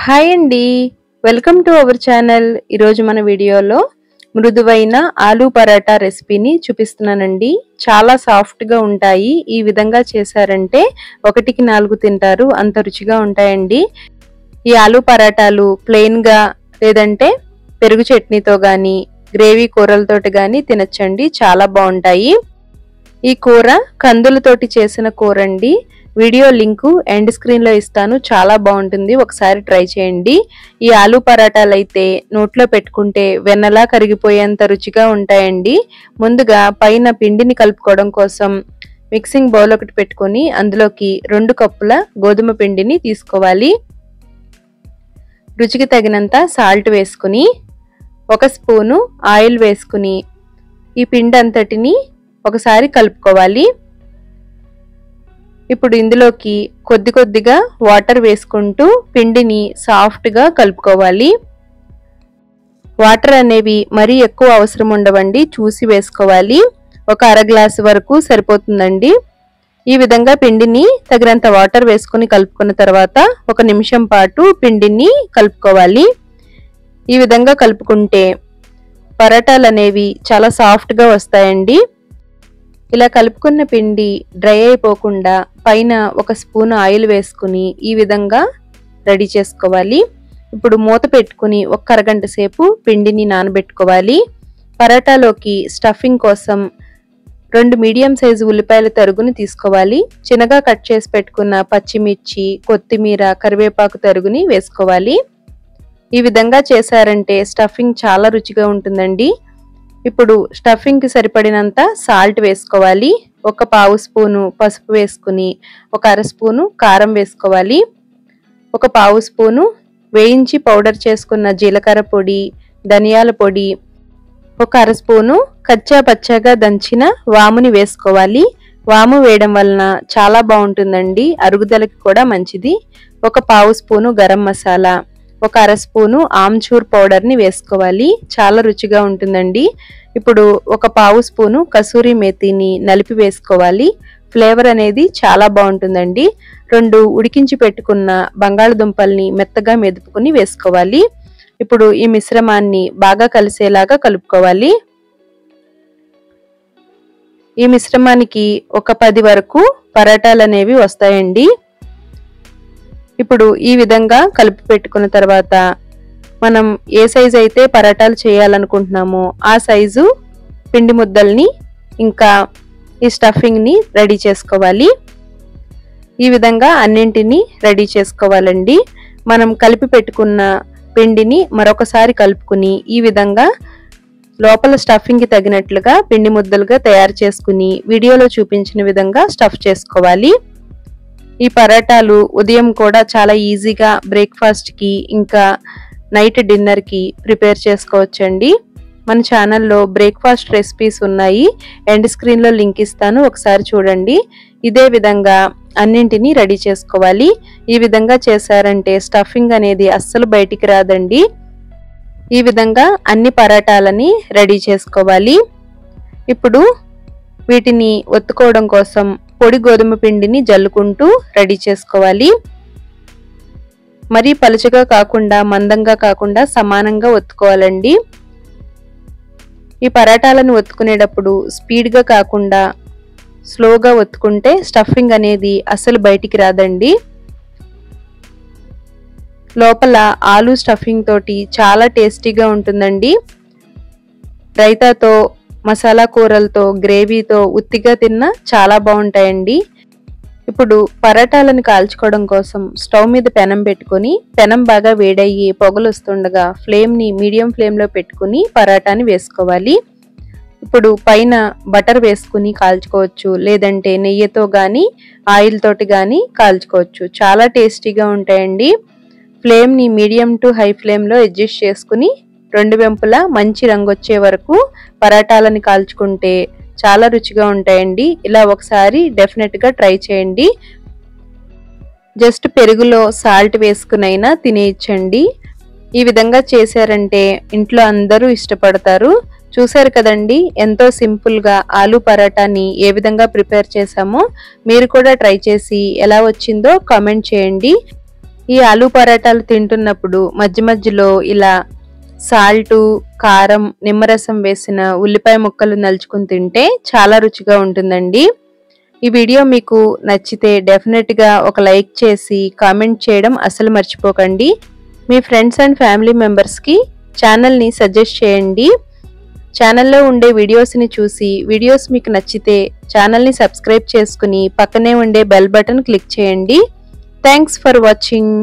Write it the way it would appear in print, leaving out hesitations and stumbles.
Hi అండి, welcome to our channel. ఈరోజు మన వీడియోలో మృదువైన ఆలూ పరాటా రెసిపీని చూపిస్తున్నానండి. చాలా సాఫ్ట్గా ఉంటాయి. ఈ విధంగా చేశారంటే 1కి 4 తింటారు, అంత రుచిగా ఉంటాయండి. ఈ ఆలూ పరాటాలు ప్లెయిన్గా లేదంటే పెరుగు చట్నీతో కానీ గ్రేవీ కూరలతోటి కానీ తినచ్చండి, చాలా బాగుంటాయి. ఈ కూర కందులతోటి చేసిన కూర అండి. వీడియో లింకు ఎండ్ స్క్రీన్ లో ఇస్తాను, చాలా బాగుంటుంది, ఒకసారి ట్రై చేయండి. ఈ ఆలూ పరాటాలు అయితే నోట్లో పెట్టుకుంటే వెన్నలా కరిగిపోయేంత రుచిగా ఉంటాయండి. ముందుగా పైన పిండిని కలుపుకోవడం కోసం మిక్సింగ్ బౌల్ ఒకటి పెట్టుకొని అందులోకి 2 కప్పుల గోధుమ పిండిని తీసుకోవాలి. రుచికి తగినంత సాల్ట్ వేసుకుని 1 స్పూను ఆయిల్ వేసుకుని ఈ పిండి అంతటిని ఒకసారి కలుపుకోవాలి. ఇప్పుడు ఇందులోకి కొద్దిగా వాటర్ వేసుకుంటూ పిండిని సాఫ్ట్గా కలుపుకోవాలి. వాటర్ అనేవి మరీ ఎక్కువ అవసరం ఉండవండి, చూసి వేసుకోవాలి. 1 అర గ్లాసు వరకు సరిపోతుందండి. ఈ విధంగా పిండిని తగినంత వాటర్ వేసుకుని కలుపుకున్న తర్వాత 1 నిమిషం పాటు పిండిని కలుపుకోవాలి. ఈ విధంగా కలుపుకుంటే పరాటాలు అనేవి చాలా సాఫ్ట్గా వస్తాయండి. ఇలా కలుపుకున్న పిండి డ్రై అయిపోకుండా పైన 1 స్పూన్ ఆయిల్ వేసుకుని ఈ విధంగా రెడీ చేసుకోవాలి. ఇప్పుడు మూత పెట్టుకుని 1 అరగంట సేపు పిండిని నానబెట్టుకోవాలి. పరాటాలోకి స్టఫింగ్ కోసం 2 మీడియం సైజు ఉల్లిపాయల తరుగుని తీసుకోవాలి. చిన్నగా కట్ చేసి పెట్టుకున్న పచ్చిమిర్చి, కొత్తిమీర, కరివేపాకు తరుగుని వేసుకోవాలి. ఈ విధంగా చేశారంటే స్టఫింగ్ చాలా రుచిగా ఉంటుందండి. ఇప్పుడు స్టఫింగ్ కి సరిపడినంత సాల్ట్ వేసుకోవాలి. 1 పావు స్పూను పసుపు వేసుకుని 1 అర స్పూను కారం వేసుకోవాలి. 1 పావు స్పూను వేయించి పౌడర్ చేసుకున్న జీలకర్ర పొడి, ధనియాల పొడి, 1 అర స్పూను కచ్చా పచ్చాగా దంచిన వాముని వేసుకోవాలి. వాము వేయడం వలన చాలా బాగుంటుందండి, అరుగుదలకి కూడా మంచిది. 1 పావు స్పూను గరం మసాలా, 1 అర స్పూను ఆమ్చూర్ పౌడర్ ని వేసుకోవాలి, చాలా రుచిగా ఉంటుందండి. ఇప్పుడు 1 పావు స్పూను కసూరి మేతిని నలిపి వేసుకోవాలి. ఫ్లేవర్ అనేది చాలా బాగుంటుందండి. 2 ఉడికించి పెట్టుకున్న బంగాళదుంపల్ని మెత్తగా మెదుపుకుని వేసుకోవాలి. ఇప్పుడు ఈ మిశ్రమాన్ని బాగా కలిసేలాగా కలుపుకోవాలి. ఈ మిశ్రమానికి 10 వరకు పరాటాలు అనేవి వస్తాయండి. ఇప్పుడు ఈ విధంగా కలిపి పెట్టుకున్న తర్వాత మనం ఏ సైజు అయితే పరాటాలు చేయాలనుకుంటున్నామో ఆ సైజు పిండి ముద్దల్ని ఇంకా ఈ స్టఫింగ్ ని రెడీ చేసుకోవాలి. ఈ విధంగా అన్నింటినీ రెడీ చేసుకోవాలండి. మనం కలిపి పెట్టుకున్న పిండిని మరొకసారి కలుపుకుని ఈ విధంగా లోపల స్టఫింగ్ కి తగినట్లుగా పిండి ముద్దలుగా తయారు చేసుకుని వీడియోలో చూపించిన విధంగా స్టఫ్ చేసుకోవాలి. ఈ పరాటాలు ఉదయం కూడా చాలా ఈజీగా బ్రేక్ఫాస్ట్ కి ఇంకా నైట్ డిన్నర్ కి ప్రిపేర్ చేసుకోవచ్చండి. మన ఛానల్లో బ్రేక్ఫాస్ట్ రెసిపీస్ ఉన్నాయి, ఎండ్ స్క్రీన్ లో లింక్ ఇస్తాను, ఒకసారి చూడండి. ఇదే విధంగా అన్నింటినీ రెడీ చేసుకోవాలి. ఈ విధంగా చేశారంటే స్టఫింగ్ అనేది అస్సలు బయటికి రాదండి. ఈ విధంగా అన్ని పరాటాలని రెడీ చేసుకోవాలి. ఇప్పుడు వీటిని ఒత్తుకోవడం కోసం పొడి గోధుమ పిండిని జల్లుకుంటూ రెడీ చేసుకోవాలి. మరీ పలుచగా కాకుండా మందంగా కాకుండా సమానంగా ఒత్తుకోవాలండి. ఈ పరాటాలను ఒత్తుకునేటప్పుడు స్పీడ్గా కాకుండా స్లోగా ఒత్తుకుంటే స్టఫింగ్ అనేది అసలు బయటికి రాదండి. లోపల ఆలూ స్టఫింగ్ తోటి చాలా టేస్టీగా ఉంటుందండి. రైతాతో, మసాలా కూరలతో, గ్రేవీతో ఉత్తిగా తిన్నా చాలా బాగుంటాయండి. ఇప్పుడు పరాటాలను కాల్చుకోవడం కోసం స్టవ్ మీద పెనం పెట్టుకుని పెనం బాగా వేడయ్యి పొగలు వస్తుండగా ఫ్లేమ్ ని మీడియం ఫ్లేమ్ లో పెట్టుకుని పరాటాని వేసుకోవాలి. ఇప్పుడు పైన బటర్ వేసుకుని కాల్చుకోవచ్చు, లేదంటే నెయ్యితో గాని ఆయిల్ తోటి గాని కాల్చుకోవచ్చు, చాలా టేస్టీగా ఉంటాయండి. ఫ్లేమ్ ని మీడియం టు హై ఫ్లేమ్ లో అడ్జస్ట్ చేసుకుని 2 వైపులా మంచి రంగు వచ్చే వరకు పరాటాలని కాల్చుకుంటే చాలా రుచిగా ఉంటాయండి. ఇలా ఒకసారి డెఫినెట్ గా ట్రై చేయండి. జస్ట్ పెరుగులో సాల్ట్ వేసుకునైనా తినేయచ్చండి. ఈ విధంగా చేశారంటే ఇంట్లో అందరూ ఇష్టపడతారు. చూసారు కదండి, ఎంతో సింపుల్ గా ఆలూ పరాటాని ఏ విధంగా ప్రిపేర్ చేసామో మీరు కూడా ట్రై చేసి ఎలా వచ్చిందో కామెంట్ చేయండి. ఈ ఆలు పరాటాలు తింటున్నప్పుడు మధ్య మధ్యలో ఇలా సాల్టు, కారం, నిమ్మరసం వేసిన ఉల్లిపాయ ముక్కలు నలుచుకుని తింటే చాలా రుచిగా ఉంటుందండి. ఈ వీడియో మీకు నచ్చితే డెఫినెట్గా ఒక లైక్ చేసి కామెంట్ చేయడం అస్సలు మర్చిపోకండి. మీ ఫ్రెండ్స్ అండ్ ఫ్యామిలీ మెంబర్స్కి ఛానల్ని సజెస్ట్ చేయండి. ఛానల్లో ఉండే వీడియోస్ని చూసి వీడియోస్ మీకు నచ్చితే ఛానల్ని సబ్స్క్రైబ్ చేసుకుని పక్కనే ఉండే బెల్ బటన్ క్లిక్ చేయండి. Thanks for watching.